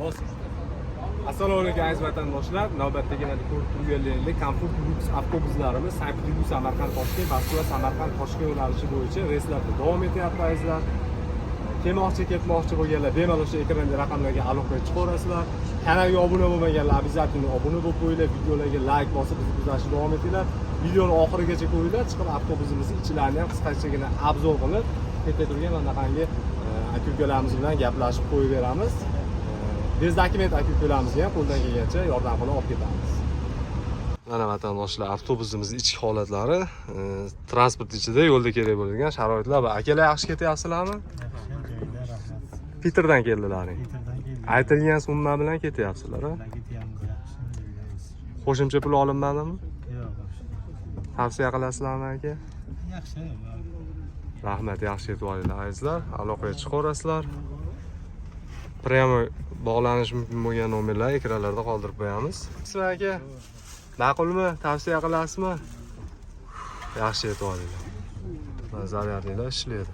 Assalomu alaykum aziz vatandoshlar. Navbatdagi Turkiyaliklik Comfort Lux avtobuslarimiz Sankt-Peterburg Samarqand Toshkent va Samarqand Toshkent yo'nalishi bo'yicha reyslarda davom etyapti azizlar. Kelmoqchi ketmoqchi bo'lganlar bemalol o'sha ekranda raqamlarga aloqa chiqarasizlar. Kanalga obuna bo'lmaganlar обязательно obuna bo'lib qo'yinglar, videolarga like bosib bizni kuzatishni davom etinglar. Videoni oxirigacha ko'ringlar, chiqib avtobusimizning ichlarini ham qisqachagina obzor qilib, ketda turgan bunaqangi aka-ukalarimiz bilan gaplashib qo'yaveramiz. Bezdokument aka-ukalarimizni ham qo'ldan kelgancha yordam qilib olib ketamiz. Mana vatandoshlar, avtobusimizning ichki holatlari, transport ichida yo'lda kerak bo'lgan sharoitlar va akalar yaxshi ketyapsizlarmi? Peterdan keldilaring. Aytilgan summa bilan ketyapsizlar, ha? Qo'shimcha pul olinmadimi? Yo'q. Tavsiya qilasizlarmi aka? Yaxshi. Rahmat, yaxshi yetib olinglar azizlar. Aloqaga chiqarasizlar. Prямо bog'lanish mumkin bo'lgan nomerlar ekranlarda qoldirib qo'yamiz. Sizlar aka, ma'qulmi? Tavsiya qilasizmi? Yaxshi yetib olinglar. Zaryadinglar ishlaydi.